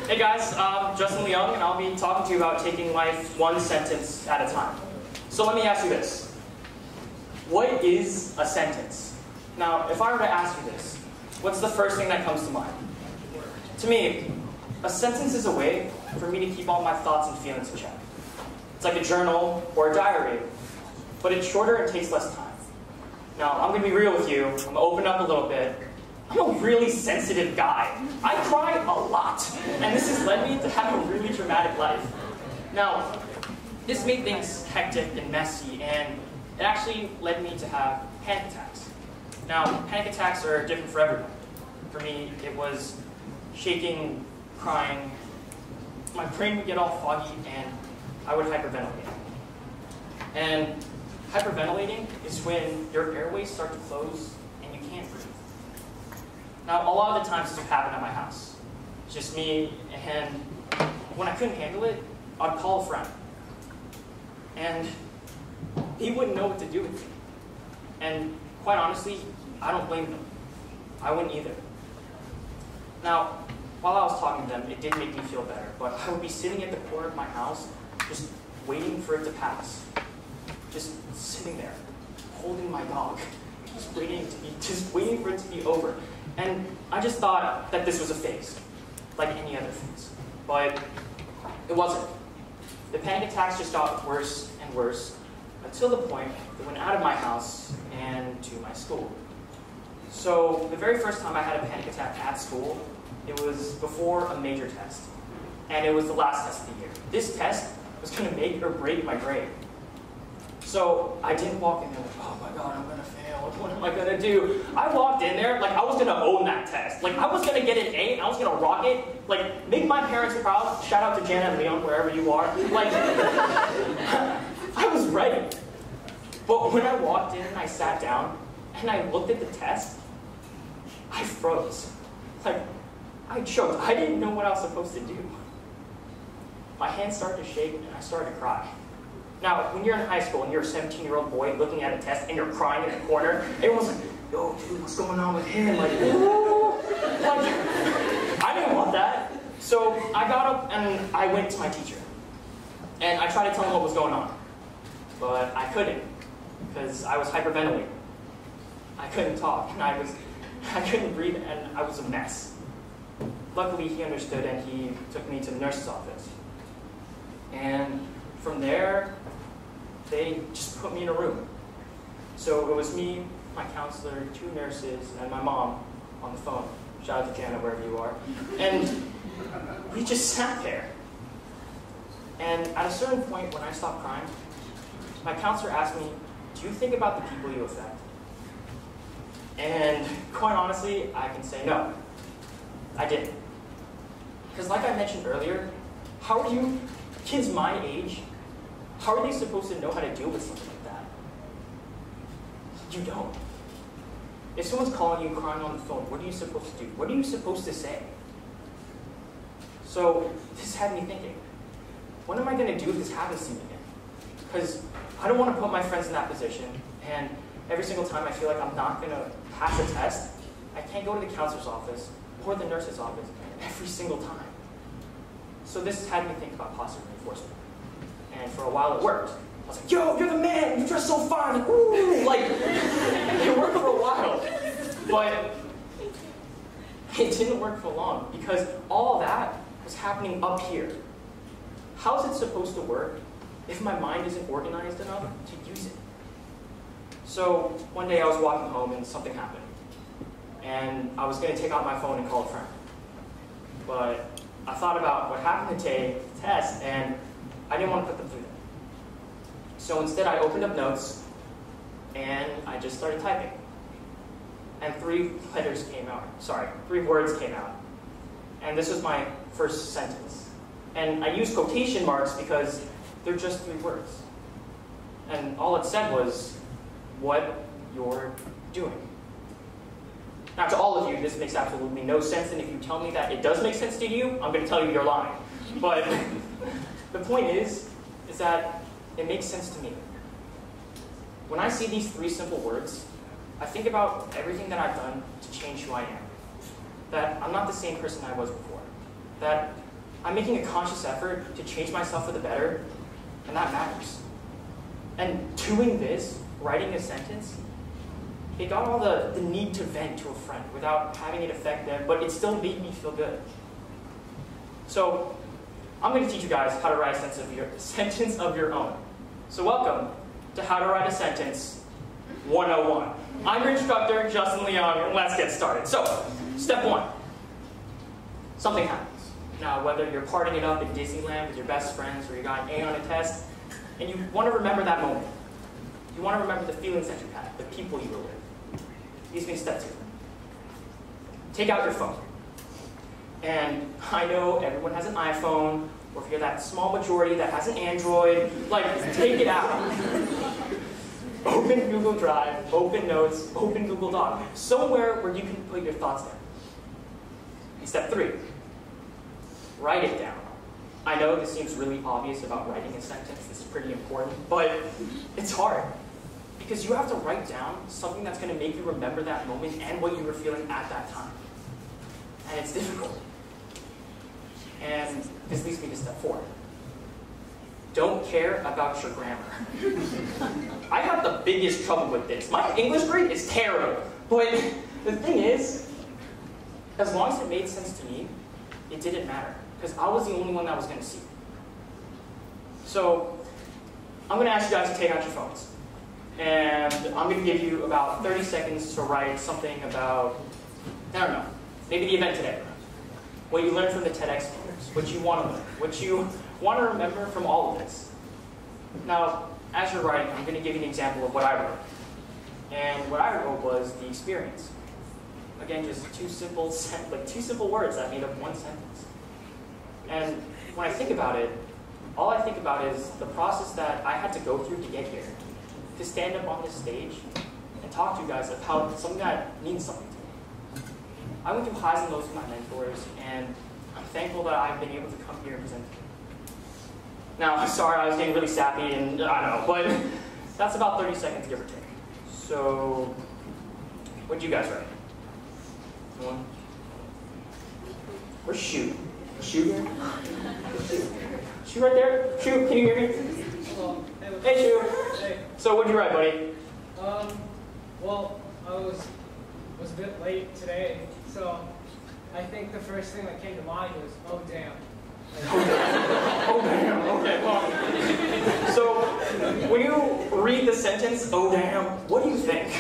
Hey guys, Justin Leung, and I'll be talking to you about taking life one sentence at a time. So let me ask you this. What is a sentence? Now, if I were to ask you this, what's the first thing that comes to mind? To me, a sentence is a way for me to keep all my thoughts and feelings in check. It's like a journal or a diary, but it's shorter and takes less time. Now, I'm going to be real with you. I'm going to open up a little bit. I'm a really sensitive guy. I cry a lot, and this has led me to have a really dramatic life. Now, this made things hectic and messy, and it actually led me to have panic attacks. Now, panic attacks are different for everyone. For me, it was shaking, crying, my brain would get all foggy, and I would hyperventilate. And hyperventilating is when your airways start to close and you can't breathe. Now, a lot of the times this would happen at my house. It's just me, and when I couldn't handle it, I'd call a friend. And he wouldn't know what to do with me. And quite honestly, I don't blame them. I wouldn't either. Now, while I was talking to them, it did make me feel better, but I would be sitting at the corner of my house, just waiting for it to pass. Just sitting there, holding my dog, just waiting for it to be over. And I just thought that this was a phase, like any other phase. But it wasn't. The panic attacks just got worse and worse until the point that went out of my house and to my school. So the very first time I had a panic attack at school, it was before a major test. And it was the last test of the year. This test was going to make or break my grade. So I didn't walk in there like, oh my god, I'm going to fail. What am I going to do? I walked in there like I was going to own that test. Like I was going to get an A, and I was going to rock it. Like, make my parents proud. Shout out to Jana and Leung, wherever you are. Like, I was ready. But when I walked in and I sat down, and I looked at the test, I froze. Like, I choked. I didn't know what I was supposed to do. My hands started to shake, and I started to cry. Now, when you're in high school and you're a 17-year-old boy looking at a test and you're crying in the corner, everyone's like, yo, dude, what's going on with him? Like, I didn't want that. So I got up and I went to my teacher. And I tried to tell him what was going on. But I couldn't, because I was hyperventilating. I couldn't talk, and I couldn't breathe, and I was a mess. Luckily, he understood, and he took me to the nurse's office. And from there, they just put me in a room. So it was me, my counselor, 2 nurses, and my mom on the phone. Shout out to Jana, wherever you are. And we just sat there. And at a certain point, when I stopped crying, my counselor asked me, do you think about the people you affect? And quite honestly, I can say no. I didn't. Because like I mentioned earlier, how are you, kids my age, how are they supposed to know how to deal with something like that? You don't. If someone's calling you crying on the phone, what are you supposed to do? What are you supposed to say? So this had me thinking, what am I going to do if this happens to me again? Because I don't want to put my friends in that position, and every single time I feel like I'm not going to pass a test, I can't go to the counselor's office or the nurse's office every single time. So this had me think about positive reinforcement. And for a while it worked. I was like, yo, you're the man, you dress so fine, like, ooh, like, it worked for a while. But it didn't work for long, because all that was happening up here. How is it supposed to work if my mind isn't organized enough to use it? So one day I was walking home and something happened. And I was going to take out my phone and call a friend. But I thought about what happened today, the test, and I didn't want to put them through that. So instead I opened up notes and I just started typing. And 3 words came out. And this was my first sentence. And I used quotation marks because they're just 3 words. And all it said was, what you're doing. Now to all of you, this makes absolutely no sense, and if you tell me that it does make sense to you, I'm going to tell you you're lying. But the point is that it makes sense to me. When I see these 3 simple words, I think about everything that I've done to change who I am. That I'm not the same person I was before. That I'm making a conscious effort to change myself for the better, and that matters. And doing this, writing a sentence, it got all the need to vent to a friend without having it affect them, but it still made me feel good. So I'm going to teach you guys how to write a sentence of your own. So welcome to How to Write a Sentence 101. I'm your instructor, Justin Leung, and let's get started. So, step one. Something happens. Now, whether you're partying it up in Disneyland with your best friends or you got an A on a test, and you want to remember that moment. You want to remember the feelings that you had, the people you were with. These mean step two. Take out your phone. And I know everyone has an iPhone, or if you're that small majority that has an Android, like, take it out. Open Google Drive, open Notes, open Google Doc, somewhere where you can put your thoughts down. And step three, write it down. I know this seems really obvious about writing a sentence, this is pretty important, but it's hard. Because you have to write down something that's going to make you remember that moment and what you were feeling at that time. And it's difficult. And this leads me to step four. Don't care about your grammar. I have the biggest trouble with this. My English grade is terrible. But the thing is, as long as it made sense to me, it didn't matter. Because I was the only one that was going to see. So, I'm going to ask you guys to take out your phones. And I'm going to give you about 30 seconds to write something about, I don't know, maybe the event today. What you learned from the TEDx speakers. What you want to learn. What you want to remember from all of this. Now, as you're writing, I'm going to give you an example of what I wrote. And what I wrote was the experience. Again, just two simple words that made up one sentence. And when I think about it, all I think about is the process that I had to go through to get here. To stand up on this stage and talk to you guys about something that means something to me. I went through highs and lows with my mentors, and I'm thankful that I've been able to come here and present to you. Now, I'm sorry I was getting really sappy, and I don't know, but that's about 30 seconds, give or take. So, what did you guys write? Anyone? Where's Shu? Shu here? Shu right there? Shu, can you hear me? Hello. Hey, Shu. Hey. So, what did you write, buddy? Well, I was a bit late today, so I think the first thing that came to mind was, oh damn. Oh damn, okay, well. So, when you read the sentence, oh damn, what do you think?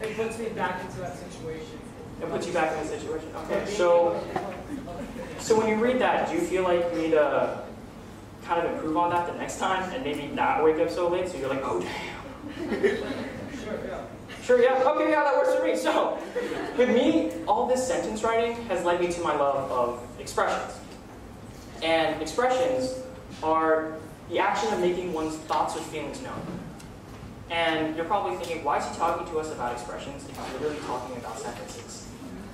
It puts me back into that situation. It puts you back in the situation, okay. So when you read that, do you feel like you need to kind of improve on that the next time and maybe not wake up so late so you're like, oh damn? Sure, yeah. Sure, yeah, okay, yeah, that works for me. So, with me, all this sentence writing has led me to my love of expressions. And expressions are the action of making one's thoughts or feelings known. And you're probably thinking, why is he talking to us about expressions if he's literally talking about sentences?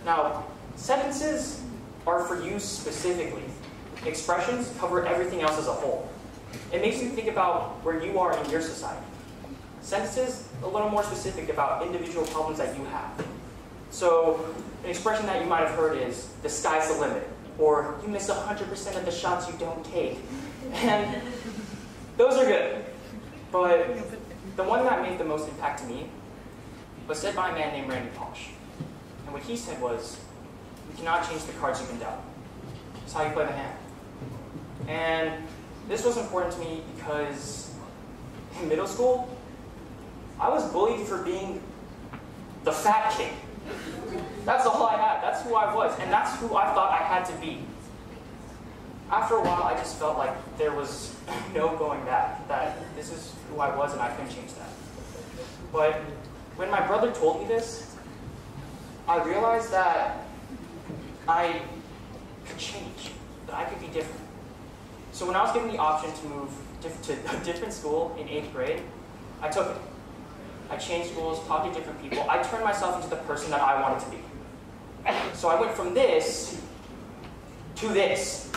Now, sentences are for you specifically. Expressions cover everything else as a whole. It makes you think about where you are in your society. Sentences, a little more specific about individual problems that you have. So, an expression that you might have heard is, the sky's the limit, or you miss 100% of the shots you don't take. And those are good. But the one that made the most impact to me was said by a man named Randy Pausch. And what he said was, you cannot change the cards you've been dealt. It's how you play the hand. And this was important to me because in middle school, I was bullied for being the fat kid. That's all I had. That's who I was. And that's who I thought I had to be. After a while, I just felt like there was no going back. That this is who I was and I couldn't change that. But when my brother told me this, I realized that I could change. That I could be different. So when I was given the option to move to a different school in 8th grade, I took it. I changed schools, talked to different people. I turned myself into the person that I wanted to be. So I went from this to this.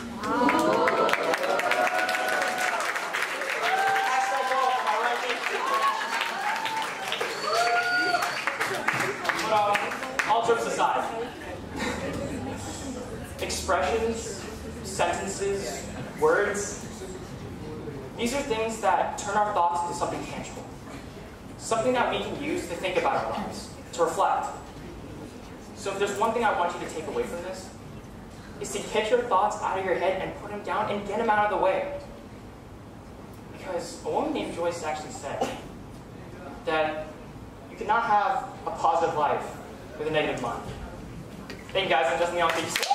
But all jokes aside, expressions words. These are things that turn our thoughts into something tangible. Something that we can use to think about our lives, to reflect. So if there's one thing I want you to take away from this, is to get your thoughts out of your head and put them down and get them out of the way. Because a woman named Joyce actually said that you cannot have a positive life with a negative mind. Thank you guys, I'm Justin Leung.